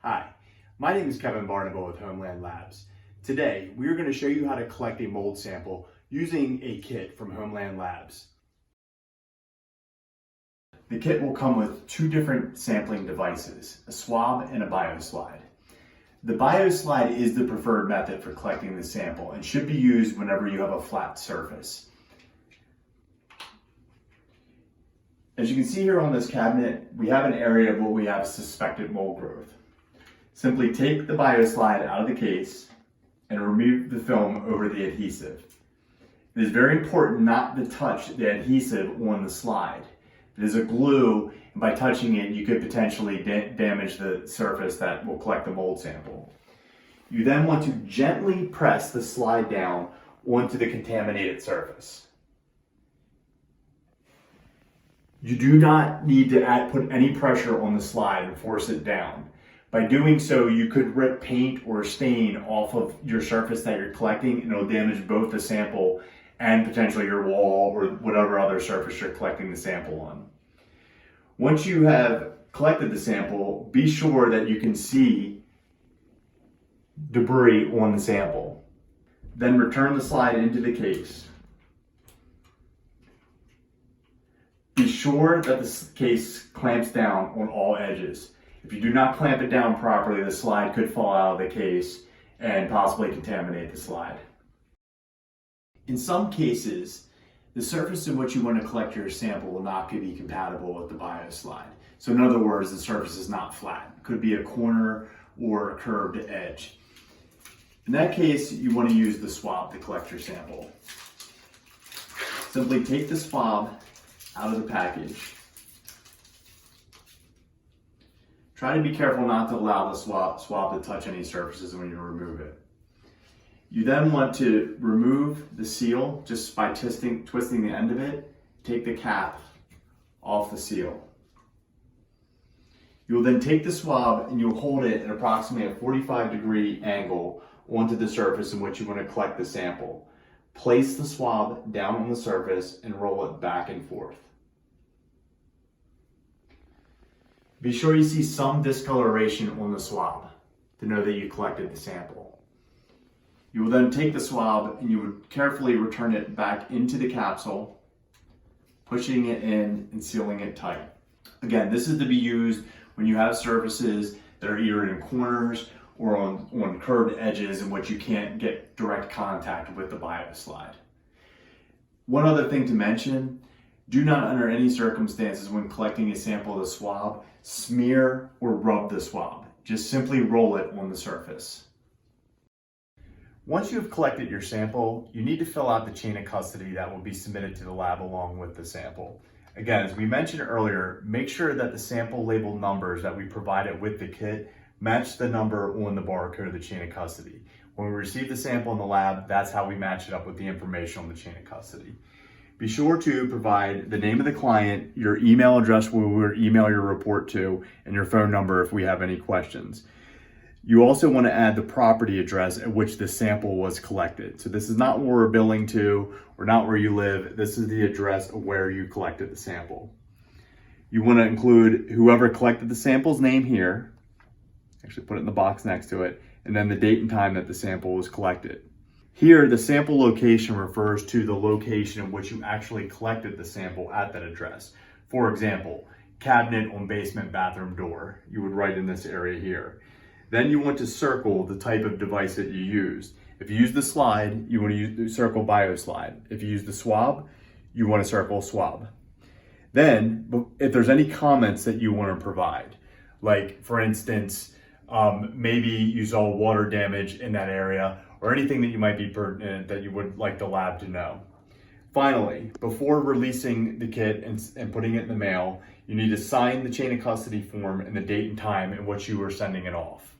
Hi, my name is Kevin Barnable with Homeland Labs. Today, we are going to show you how to collect a mold sample using a kit from Homeland Labs. The kit will come with two different sampling devices, a swab and a bioslide. The bioslide is the preferred method for collecting the sample and should be used whenever you have a flat surface. As you can see here on this cabinet, we have an area where we have suspected mold growth. Simply take the bioslide out of the case and remove the film over the adhesive. It is very important not to touch the adhesive on the slide. It is a glue, and by touching it, you could potentially damage the surface that will collect the mold sample. You then want to gently press the slide down onto the contaminated surface. You do not need to put any pressure on the slide and force it down. By doing so, you could rip paint or stain off of your surface that you're collecting, and it'll damage both the sample and potentially your wall or whatever other surface you're collecting the sample on. Once you have collected the sample, be sure that you can see debris on the sample. Then return the slide into the case. Be sure that the case clamps down on all edges. If you do not clamp it down properly, the slide could fall out of the case and possibly contaminate the slide. In some cases, the surface in which you want to collect your sample will not be compatible with the bioslide. So in other words, the surface is not flat. It could be a corner or a curved edge. In that case, you want to use the swab to collect your sample. Simply take the swab out of the package. Try to be careful not to allow the swab to touch any surfaces when you remove it. You then want to remove the seal just by twisting the end of it. Take the cap off the seal. You will then take the swab and you'll hold it at approximately a 45-degree angle onto the surface in which you want to collect the sample. Place the swab down on the surface and roll it back and forth. Be sure you see some discoloration on the swab to know that you collected the sample. You will then take the swab and you would carefully return it back into the capsule, pushing it in and sealing it tight. Again, this is to be used when you have surfaces that are either in corners or on curved edges in which you can't get direct contact with the bioslide. One other thing to mention, do not under any circumstances when collecting a sample of the swab, smear or rub the swab. Just simply roll it on the surface. Once you have collected your sample, you need to fill out the chain of custody that will be submitted to the lab along with the sample. Again, as we mentioned earlier, make sure that the sample label numbers that we provided with the kit match the number on the barcode of the chain of custody. When we receive the sample in the lab, that's how we match it up with the information on the chain of custody. Be sure to provide the name of the client, your email address where we'll email your report to, and your phone number if we have any questions. You also want to add the property address at which the sample was collected. So this is not where we're billing to or not where you live. This is the address of where you collected the sample. You want to include whoever collected the sample's name here, actually put it in the box next to it, and then the date and time that the sample was collected. Here, the sample location refers to the location in which you actually collected the sample at that address. For example, cabinet on basement bathroom door. You would write in this area here. Then you want to circle the type of device that you used. If you use the slide, you want to circle bioslide. If you use the swab, you want to circle swab. Then, if there's any comments that you want to provide, like for instance, maybe you saw water damage in that area, or anything that you might be pertinent that you would like the lab to know. Finally, before releasing the kit and putting it in the mail, you need to sign the chain of custody form and the date and time in which you are sending it off.